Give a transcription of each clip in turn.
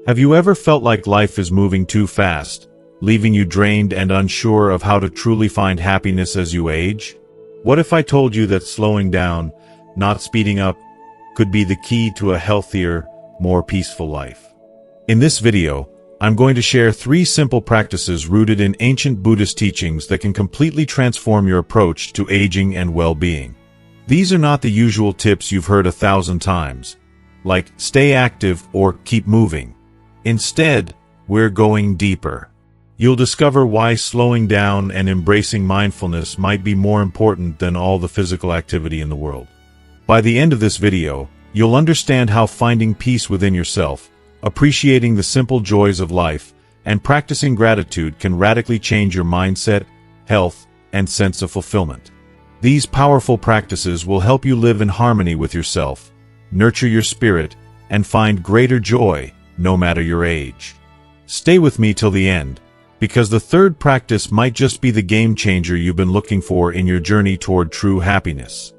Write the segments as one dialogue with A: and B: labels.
A: Have you ever felt like life is moving too fast, leaving you drained and unsure of how to truly find happiness as you age? What if I told you that slowing down, not speeding up, could be the key to a healthier, more peaceful life? In this video, I'm going to share 3 simple practices rooted in ancient Buddhist teachings that can completely transform your approach to aging and well-being. These are not the usual tips you've heard 1,000 times, like stay active or keep moving. Instead, we're going deeper. You'll discover why slowing down and embracing mindfulness might be more important than all the physical activity in the world. By the end of this video, you'll understand how finding peace within yourself, appreciating the simple joys of life, and practicing gratitude can radically change your mindset, health, and sense of fulfillment. These powerful practices will help you live in harmony with yourself, nurture your spirit, and find greater joy, no matter your age. Stay with me till the end, because the third practice might just be the game changer you've been looking for in your journey toward true happiness.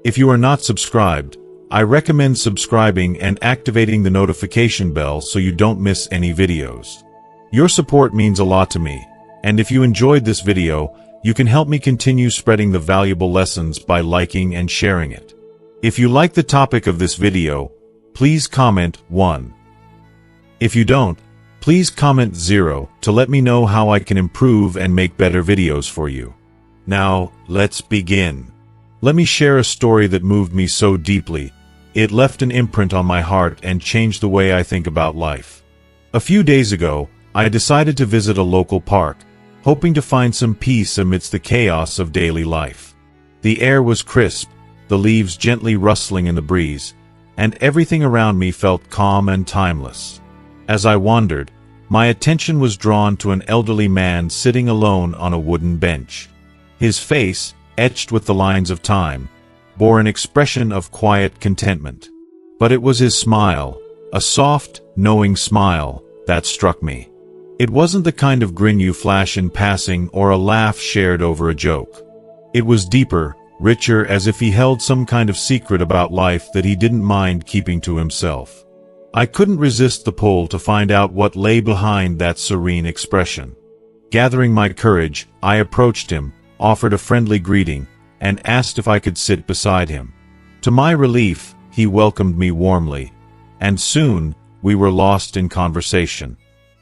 A: If you are not subscribed, I recommend subscribing and activating the notification bell so you don't miss any videos. Your support means a lot to me, and if you enjoyed this video, you can help me continue spreading the valuable lessons by liking and sharing it. If you like the topic of this video, please comment 1. If you don't, please comment 0 to let me know how I can improve and make better videos for you. Now, let's begin. Let me share a story that moved me so deeply. It left an imprint on my heart and changed the way I think about life. A few days ago, I decided to visit a local park, hoping to find some peace amidst the chaos of daily life. The air was crisp, the leaves gently rustling in the breeze, and everything around me felt calm and timeless. As I wandered, my attention was drawn to an elderly man sitting alone on a wooden bench. His face, etched with the lines of time, bore an expression of quiet contentment. But it was his smile, a soft, knowing smile, that struck me. It wasn't the kind of grin you flash in passing or a laugh shared over a joke. It was deeper, richer, as if he held some kind of secret about life that he didn't mind keeping to himself. I couldn't resist the pull to find out what lay behind that serene expression. Gathering my courage, I approached him, offered a friendly greeting, and asked if I could sit beside him. To my relief, he welcomed me warmly, and soon we were lost in conversation.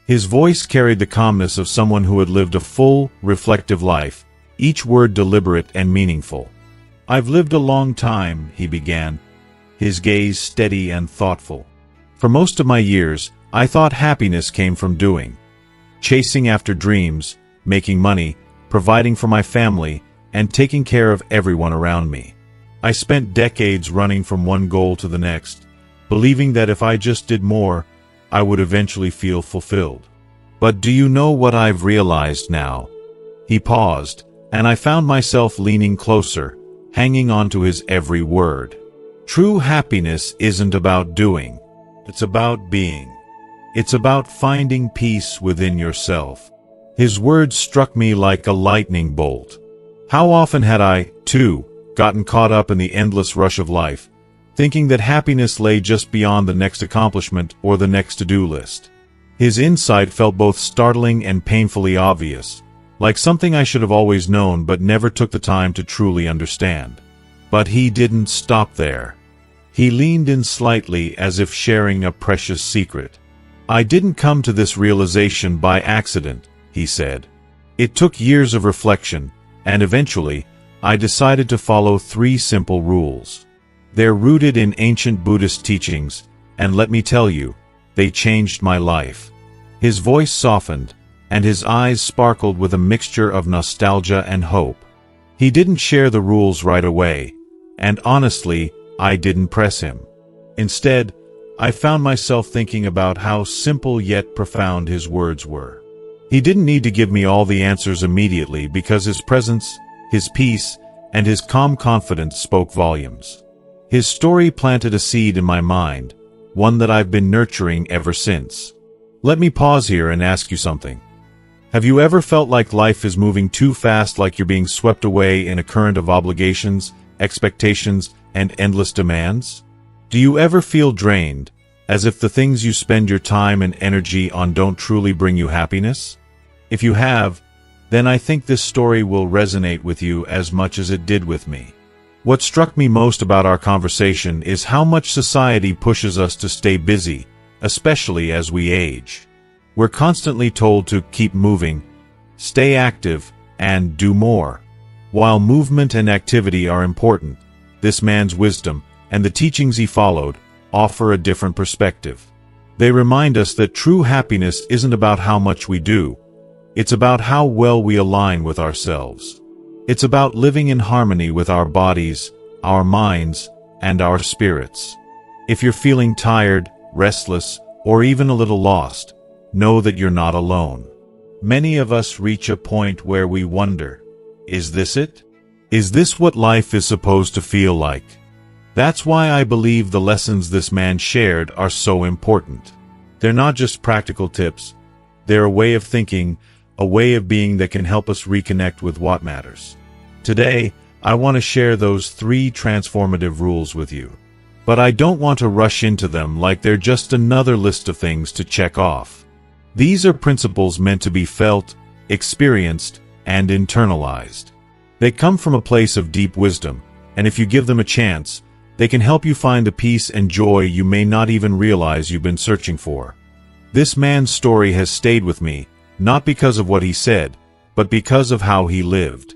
A: His voice carried the calmness of someone who had lived a full, reflective life, each word deliberate and meaningful. "I've lived a long time," he began, his gaze steady and thoughtful. "For most of my years, I thought happiness came from doing. Chasing after dreams, making money, providing for my family, and taking care of everyone around me. I spent decades running from one goal to the next, believing that if I just did more, I would eventually feel fulfilled. But do you know what I've realized now?" He paused, and I found myself leaning closer, hanging on to his every word. "True happiness isn't about doing. It's about being. It's about finding peace within yourself." His words struck me like a lightning bolt. How often had I, too, gotten caught up in the endless rush of life, thinking that happiness lay just beyond the next accomplishment or the next to-do list. His insight felt both startling and painfully obvious, like something I should have always known but never took the time to truly understand. But he didn't stop there. He leaned in slightly as if sharing a precious secret. "I didn't come to this realization by accident," he said. "It took years of reflection, and eventually, I decided to follow 3 simple rules. They're rooted in ancient Buddhist teachings, and let me tell you, they changed my life." His voice softened, and his eyes sparkled with a mixture of nostalgia and hope. He didn't share the rules right away, and honestly, I didn't press him. Instead, I found myself thinking about how simple yet profound his words were. He didn't need to give me all the answers immediately because his presence, his peace, and his calm confidence spoke volumes. His story planted a seed in my mind, one that I've been nurturing ever since. Let me pause here and ask you something. Have you ever felt like life is moving too fast, like you're being swept away in a current of obligations, expectations, and endless demands? Do you ever feel drained, As if the things you spend your time and energy on don't truly bring you happiness? If you have, then I think this story will resonate with you as much as it did with me. What struck me most about our conversation is how much society pushes us to stay busy, especially as we age. We're constantly told to keep moving, stay active, and do more. While movement and activity are important, this man's wisdom, and the teachings he followed, offer a different perspective. They remind us that true happiness isn't about how much we do. It's about how well we align with ourselves. It's about living in harmony with our bodies, our minds, and our spirits. If you're feeling tired, restless, or even a little lost, know that you're not alone. Many of us reach a point where we wonder, is this it? Is this what life is supposed to feel like? That's why I believe the lessons this man shared are so important. They're not just practical tips. They're a way of thinking, a way of being that can help us reconnect with what matters. Today, I want to share those 3 transformative rules with you. But I don't want to rush into them like they're just another list of things to check off. These are principles meant to be felt, experienced, and internalized. They come from a place of deep wisdom, and if you give them a chance, they can help you find the peace and joy you may not even realize you've been searching for. This man's story has stayed with me, not because of what he said, but because of how he lived.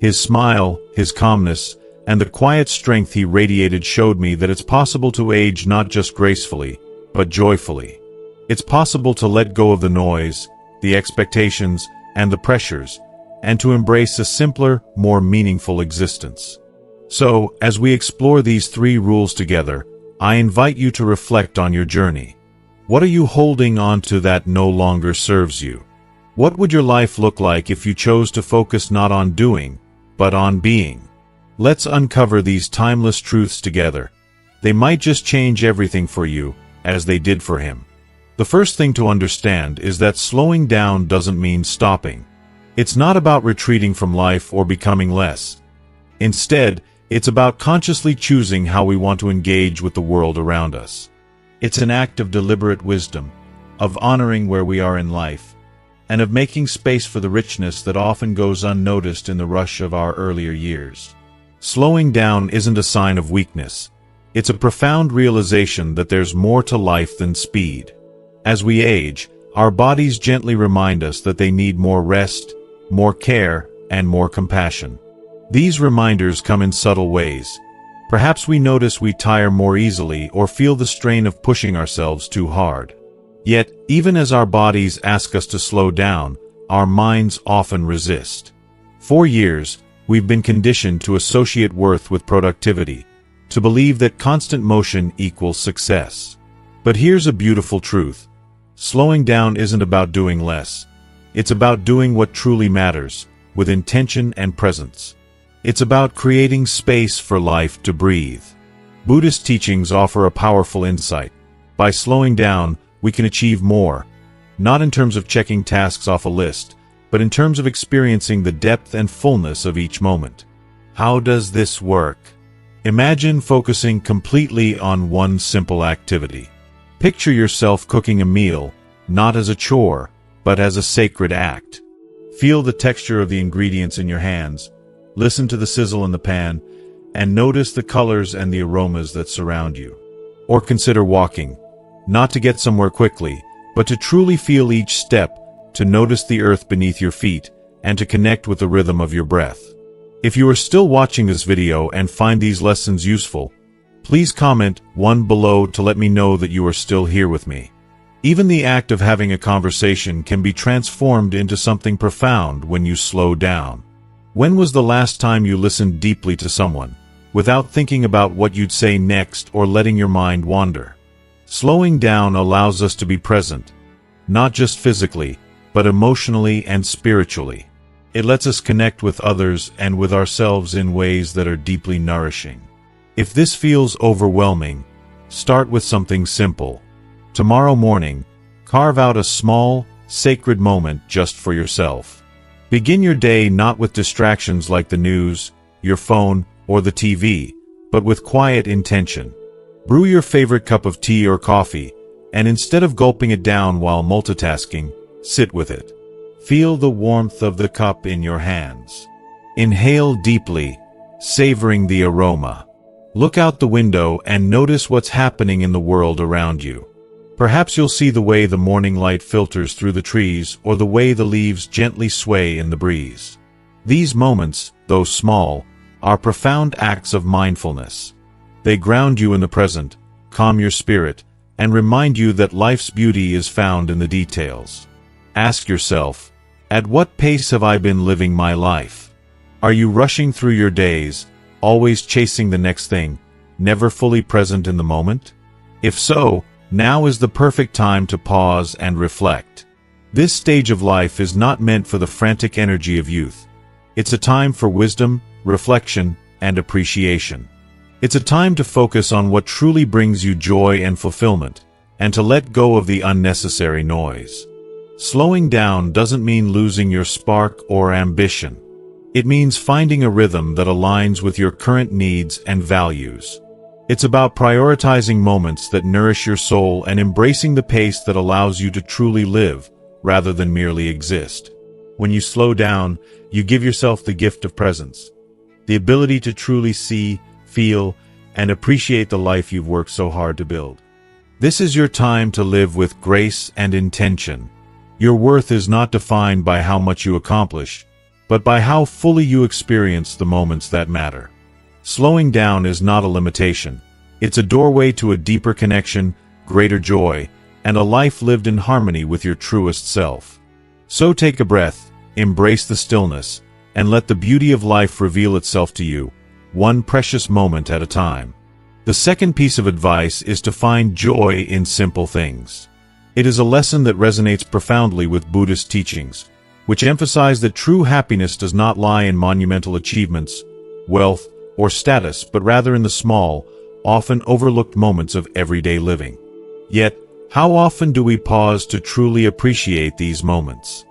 A: His smile, his calmness, and the quiet strength he radiated showed me that it's possible to age not just gracefully, but joyfully. It's possible to let go of the noise, the expectations, and the pressures, and to embrace a simpler, more meaningful existence. So, as we explore these 3 rules together, I invite you to reflect on your journey. What are you holding on to that no longer serves you? What would your life look like if you chose to focus not on doing, but on being? Let's uncover these timeless truths together. They might just change everything for you, as they did for him. The first thing to understand is that slowing down doesn't mean stopping. It's not about retreating from life or becoming less. Instead, it's about consciously choosing how we want to engage with the world around us. It's an act of deliberate wisdom, of honoring where we are in life, and of making space for the richness that often goes unnoticed in the rush of our earlier years. Slowing down isn't a sign of weakness. It's a profound realization that there's more to life than speed. As we age, our bodies gently remind us that they need more rest, more care, and more compassion. These reminders come in subtle ways. Perhaps we notice we tire more easily or feel the strain of pushing ourselves too hard. Yet, even as our bodies ask us to slow down, our minds often resist. For years, we've been conditioned to associate worth with productivity, to believe that constant motion equals success. But here's a beautiful truth. Slowing down isn't about doing less. It's about doing what truly matters, with intention and presence. It's about creating space for life to breathe. Buddhist teachings offer a powerful insight. By slowing down, we can achieve more, not in terms of checking tasks off a list, but in terms of experiencing the depth and fullness of each moment. How does this work? Imagine focusing completely on one simple activity. Picture yourself cooking a meal, not as a chore, but as a sacred act. Feel the texture of the ingredients in your hands. Listen to the sizzle in the pan, and notice the colors and the aromas that surround you. Or consider walking, not to get somewhere quickly, but to truly feel each step, to notice the earth beneath your feet, and to connect with the rhythm of your breath. If you are still watching this video and find these lessons useful, please comment 1 below to let me know that you are still here with me. Even the act of having a conversation can be transformed into something profound when you slow down. When was the last time you listened deeply to someone, without thinking about what you'd say next or letting your mind wander? Slowing down allows us to be present, not just physically, but emotionally and spiritually. It lets us connect with others and with ourselves in ways that are deeply nourishing. If this feels overwhelming, start with something simple. Tomorrow morning, carve out a small, sacred moment just for yourself. Begin your day not with distractions like the news, your phone, or the TV, but with quiet intention. Brew your favorite cup of tea or coffee, and instead of gulping it down while multitasking, sit with it. Feel the warmth of the cup in your hands. Inhale deeply, savoring the aroma. Look out the window and notice what's happening in the world around you. Perhaps you'll see the way the morning light filters through the trees or the way the leaves gently sway in the breeze. These moments, though small, are profound acts of mindfulness. They ground you in the present, calm your spirit, and remind you that life's beauty is found in the details. Ask yourself, at what pace have I been living my life? Are you rushing through your days, always chasing the next thing, never fully present in the moment? If so, now is the perfect time to pause and reflect. This stage of life is not meant for the frantic energy of youth. It's a time for wisdom, reflection, and appreciation. It's a time to focus on what truly brings you joy and fulfillment, and to let go of the unnecessary noise. Slowing down doesn't mean losing your spark or ambition. It means finding a rhythm that aligns with your current needs and values. It's about prioritizing moments that nourish your soul and embracing the pace that allows you to truly live, rather than merely exist. When you slow down, you give yourself the gift of presence, the ability to truly see, feel, and appreciate the life you've worked so hard to build. This is your time to live with grace and intention. Your worth is not defined by how much you accomplish, but by how fully you experience the moments that matter. Slowing down is not a limitation. It's a doorway to a deeper connection, greater joy, and a life lived in harmony with your truest self. So take a breath, embrace the stillness, and let the beauty of life reveal itself to you, one precious moment at a time. The second piece of advice is to find joy in simple things. It is a lesson that resonates profoundly with Buddhist teachings, which emphasize that true happiness does not lie in monumental achievements, wealth, or status, but rather in the small, often overlooked moments of everyday living. Yet, how often do we pause to truly appreciate these moments?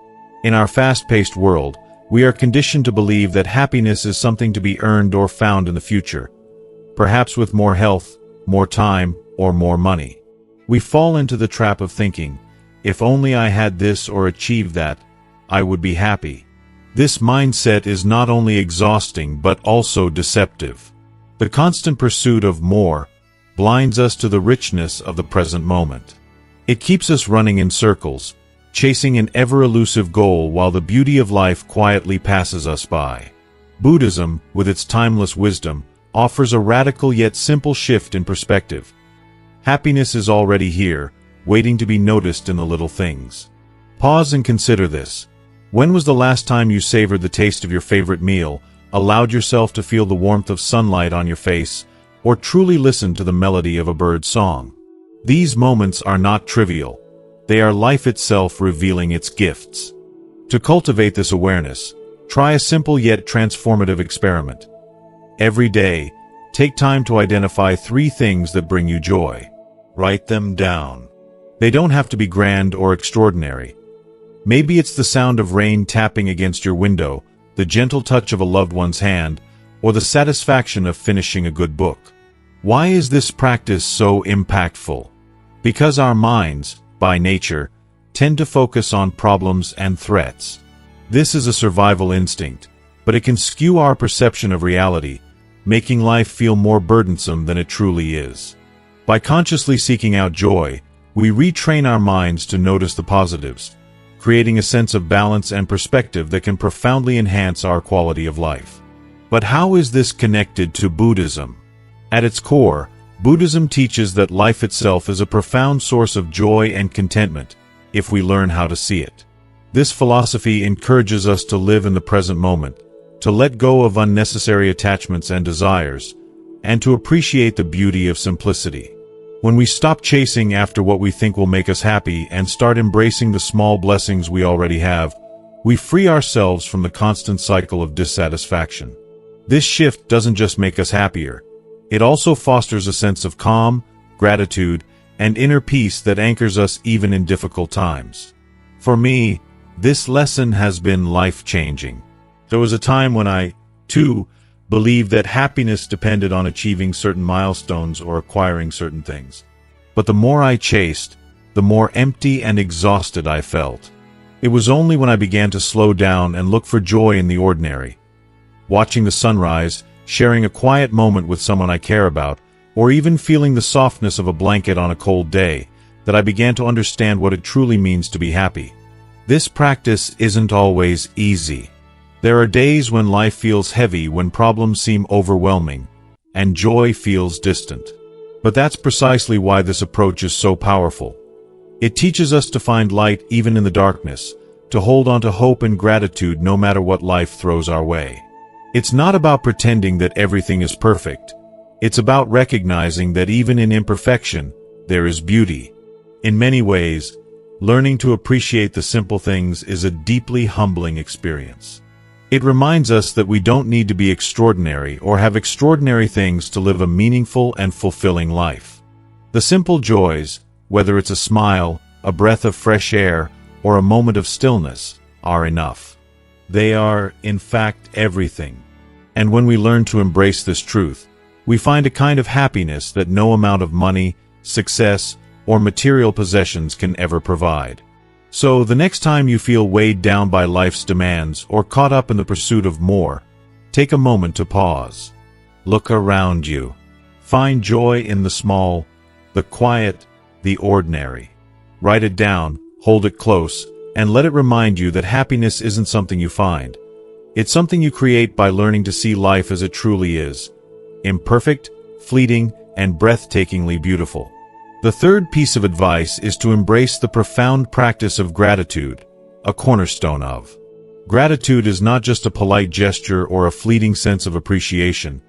A: In our fast-paced world, we are conditioned to believe that happiness is something to be earned or found in the future, perhaps with more health, more time, or more money. We fall into the trap of thinking, if only I had this or achieved that, I would be happy. This mindset is not only exhausting but also deceptive. The constant pursuit of more blinds us to the richness of the present moment. It keeps us running in circles, chasing an ever-elusive goal while the beauty of life quietly passes us by. Buddhism, with its timeless wisdom, offers a radical yet simple shift in perspective. Happiness is already here, waiting to be noticed in the little things. Pause and consider this. When was the last time you savored the taste of your favorite meal, allowed yourself to feel the warmth of sunlight on your face, or truly listened to the melody of a bird's song? These moments are not trivial. They are life itself revealing its gifts. To cultivate this awareness, try a simple yet transformative experiment. Every day, take time to identify 3 things that bring you joy. Write them down. They don't have to be grand or extraordinary. Maybe it's the sound of rain tapping against your window, the gentle touch of a loved one's hand, or the satisfaction of finishing a good book. Why is this practice so impactful? Because our minds, by nature, tend to focus on problems and threats. This is a survival instinct, but it can skew our perception of reality, making life feel more burdensome than it truly is. By consciously seeking out joy, we retrain our minds to notice the positives, creating a sense of balance and perspective that can profoundly enhance our quality of life. But how is this connected to Buddhism? At its core, Buddhism teaches that life itself is a profound source of joy and contentment, if we learn how to see it. This philosophy encourages us to live in the present moment, to let go of unnecessary attachments and desires, and to appreciate the beauty of simplicity. When we stop chasing after what we think will make us happy and start embracing the small blessings we already have, we free ourselves from the constant cycle of dissatisfaction. This shift doesn't just make us happier, it also fosters a sense of calm, gratitude, and inner peace that anchors us even in difficult times. For me, this lesson has been life-changing. There was a time when I, too, believed that happiness depended on achieving certain milestones or acquiring certain things. But the more I chased, the more empty and exhausted I felt. It was only when I began to slow down and look for joy in the ordinary, watching the sunrise, sharing a quiet moment with someone I care about, or even feeling the softness of a blanket on a cold day, that I began to understand what it truly means to be happy. This practice isn't always easy. There are days when life feels heavy, when problems seem overwhelming, and joy feels distant. But that's precisely why this approach is so powerful. It teaches us to find light even in the darkness, to hold on to hope and gratitude no matter what life throws our way. It's not about pretending that everything is perfect. It's about recognizing that even in imperfection, there is beauty. In many ways, learning to appreciate the simple things is a deeply humbling experience. It reminds us that we don't need to be extraordinary or have extraordinary things to live a meaningful and fulfilling life. The simple joys, whether it's a smile, a breath of fresh air, or a moment of stillness, are enough. They are, in fact, everything. And when we learn to embrace this truth, we find a kind of happiness that no amount of money, success, or material possessions can ever provide. So, the next time you feel weighed down by life's demands or caught up in the pursuit of more, take a moment to pause. Look around you. Find joy in the small, the quiet, the ordinary. Write it down, hold it close, and let it remind you that happiness isn't something you find. It's something you create by learning to see life as it truly is. Imperfect, fleeting, and breathtakingly beautiful. The third piece of advice is to embrace the profound practice of gratitude, a cornerstone of. Gratitude is not just a polite gesture or a fleeting sense of appreciation.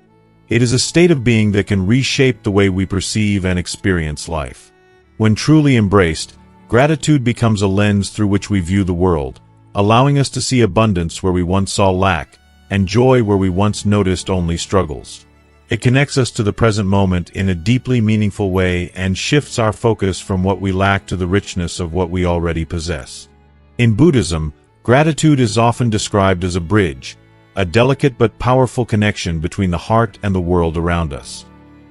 A: It is a state of being that can reshape the way we perceive and experience life. When truly embraced, gratitude becomes a lens through which we view the world, allowing us to see abundance where we once saw lack, and joy where we once noticed only struggles. It connects us to the present moment in a deeply meaningful way and shifts our focus from what we lack to the richness of what we already possess. In Buddhism, gratitude is often described as a bridge, a delicate but powerful connection between the heart and the world around us.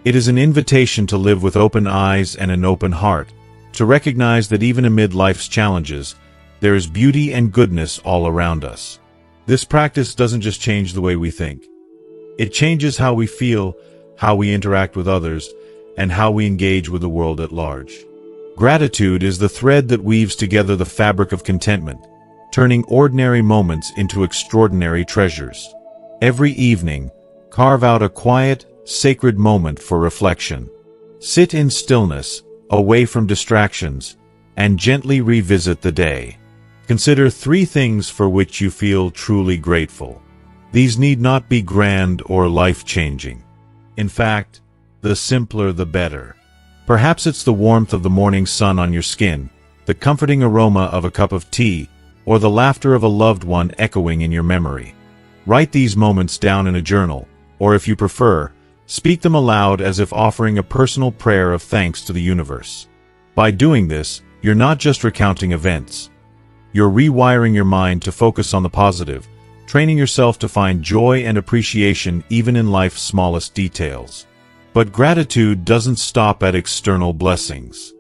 A: It is an invitation to live with open eyes and an open heart, to recognize that even amid life's challenges, there is beauty and goodness all around us. This practice doesn't just change the way we think. It changes how we feel, how we interact with others, and how we engage with the world at large. Gratitude is the thread that weaves together the fabric of contentment, turning ordinary moments into extraordinary treasures. Every evening, carve out a quiet, sacred moment for reflection. Sit in stillness, away from distractions, and gently revisit the day. Consider 3 things for which you feel truly grateful. These need not be grand or life-changing. In fact, the simpler the better. Perhaps it's the warmth of the morning sun on your skin, the comforting aroma of a cup of tea, or the laughter of a loved one echoing in your memory. Write these moments down in a journal, or if you prefer, speak them aloud as if offering a personal prayer of thanks to the universe. By doing this, you're not just recounting events. You're rewiring your mind to focus on the positive, training yourself to find joy and appreciation even in life's smallest details. But gratitude doesn't stop at external blessings.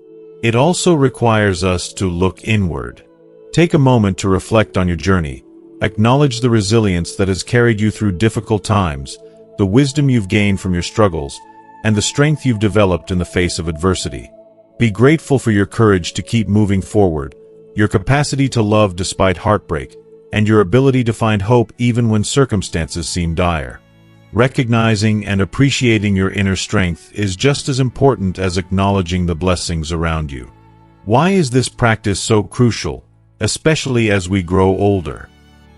A: It also requires us to look inward. Take a moment to reflect on your journey. Acknowledge the resilience that has carried you through difficult times, the wisdom you've gained from your struggles, and the strength you've developed in the face of adversity. Be grateful for your courage to keep moving forward, your capacity to love despite heartbreak, and your ability to find hope even when circumstances seem dire. Recognizing and appreciating your inner strength is just as important as acknowledging the blessings around you. Why is this practice so crucial, especially as we grow older?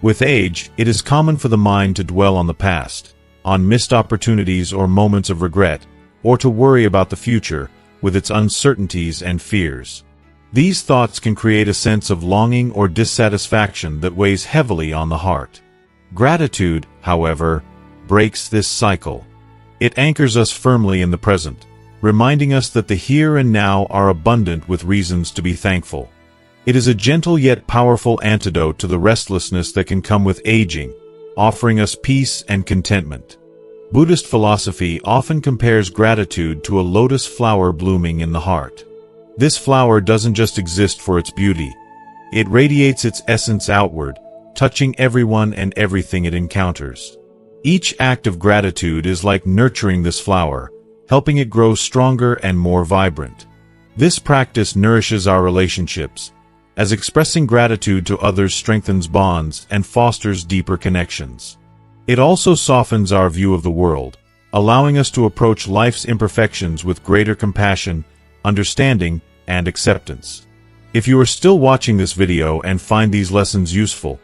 A: With age, it is common for the mind to dwell on the past, on missed opportunities or moments of regret, or to worry about the future, with its uncertainties and fears. These thoughts can create a sense of longing or dissatisfaction that weighs heavily on the heart. Gratitude, however, breaks this cycle. It anchors us firmly in the present, reminding us that the here and now are abundant with reasons to be thankful. It is a gentle yet powerful antidote to the restlessness that can come with aging, offering us peace and contentment. Buddhist philosophy often compares gratitude to a lotus flower blooming in the heart. This flower doesn't just exist for its beauty. It radiates its essence outward, touching everyone and everything it encounters. Each act of gratitude is like nurturing this flower, helping it grow stronger and more vibrant. This practice nourishes our relationships, as expressing gratitude to others strengthens bonds and fosters deeper connections. It also softens our view of the world, allowing us to approach life's imperfections with greater compassion, understanding, and acceptance. If you are still watching this video and find these lessons useful,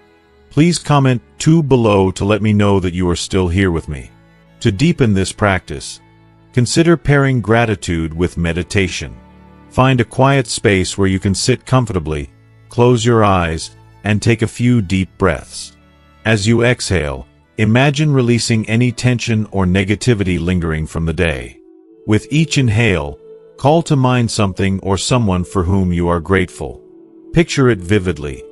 A: please comment 2 below to let me know that you are still here with me. To deepen this practice, consider pairing gratitude with meditation. Find a quiet space where you can sit comfortably, close your eyes, and take a few deep breaths. As you exhale, imagine releasing any tension or negativity lingering from the day. With each inhale, call to mind something or someone for whom you are grateful. Picture it vividly.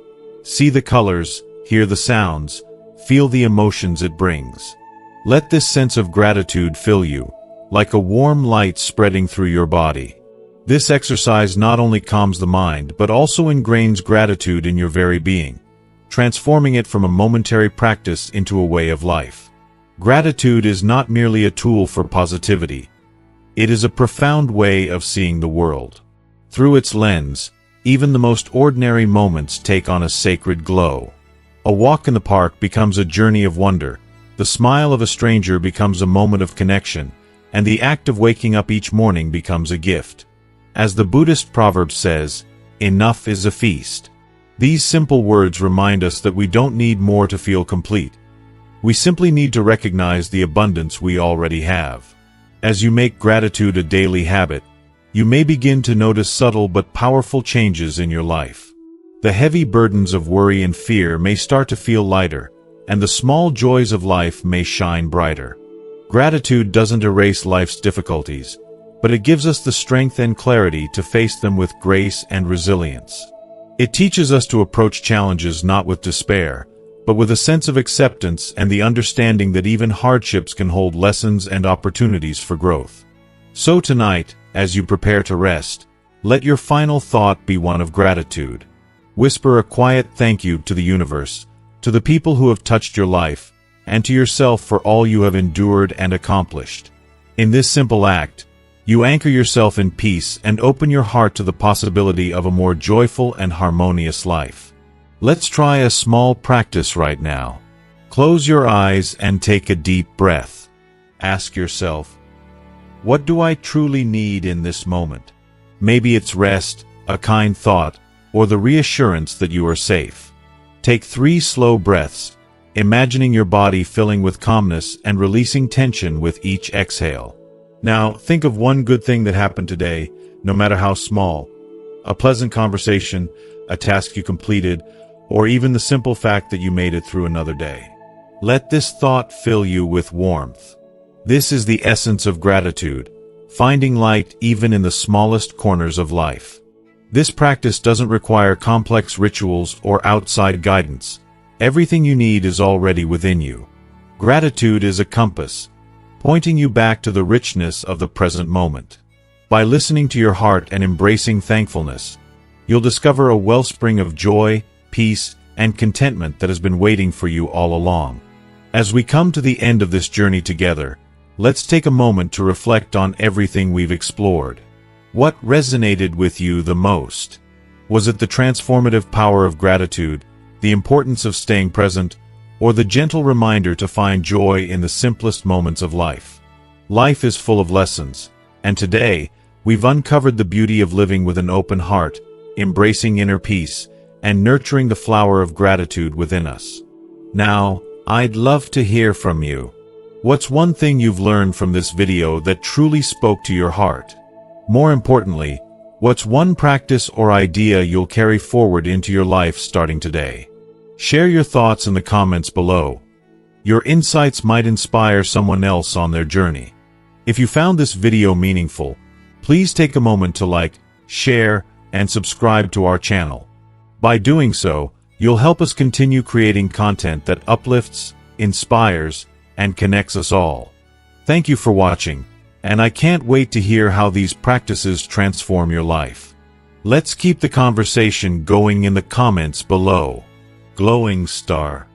A: See the colors, hear the sounds, feel the emotions it brings. Let this sense of gratitude fill you, like a warm light spreading through your body. This exercise not only calms the mind but also ingrains gratitude in your very being, transforming it from a momentary practice into a way of life. Gratitude is not merely a tool for positivity. It is a profound way of seeing the world. Through its lens, even the most ordinary moments take on a sacred glow. A walk in the park becomes a journey of wonder, the smile of a stranger becomes a moment of connection, and the act of waking up each morning becomes a gift. As the Buddhist proverb says, "Enough is a feast." These simple words remind us that we don't need more to feel complete. We simply need to recognize the abundance we already have. As you make gratitude a daily habit, you may begin to notice subtle but powerful changes in your life. The heavy burdens of worry and fear may start to feel lighter, and the small joys of life may shine brighter. Gratitude doesn't erase life's difficulties, but it gives us the strength and clarity to face them with grace and resilience. It teaches us to approach challenges not with despair, but with a sense of acceptance and the understanding that even hardships can hold lessons and opportunities for growth. So tonight, as you prepare to rest, let your final thought be one of gratitude. Whisper a quiet thank you to the universe, to the people who have touched your life, and to yourself for all you have endured and accomplished. In this simple act, you anchor yourself in peace and open your heart to the possibility of a more joyful and harmonious life. Let's try a small practice right now. Close your eyes and take a deep breath. Ask yourself, what do I truly need in this moment? Maybe it's rest, a kind thought, or the reassurance that you are safe. Take 3 slow breaths, imagining your body filling with calmness and releasing tension with each exhale. Now, think of one good thing that happened today, no matter how small. A pleasant conversation, a task you completed, or even the simple fact that you made it through another day. Let this thought fill you with warmth. This is the essence of gratitude, finding light even in the smallest corners of life. This practice doesn't require complex rituals or outside guidance. Everything you need is already within you. Gratitude is a compass, pointing you back to the richness of the present moment. By listening to your heart and embracing thankfulness, you'll discover a wellspring of joy, peace, and contentment that has been waiting for you all along. As we come to the end of this journey together, let's take a moment to reflect on everything we've explored. What resonated with you the most? Was it the transformative power of gratitude, the importance of staying present, or the gentle reminder to find joy in the simplest moments of life? Life is full of lessons, and today, we've uncovered the beauty of living with an open heart, embracing inner peace, and nurturing the flower of gratitude within us. Now, I'd love to hear from you. What's one thing you've learned from this video that truly spoke to your heart? More importantly, what's one practice or idea you'll carry forward into your life starting today? Share your thoughts in the comments below. Your insights might inspire someone else on their journey. If you found this video meaningful, please take a moment to like, share, and subscribe to our channel. By doing so, you'll help us continue creating content that uplifts, inspires, and connects us all. Thank you for watching, and I can't wait to hear how these practices transform your life. Let's keep the conversation going in the comments below. Glowing star.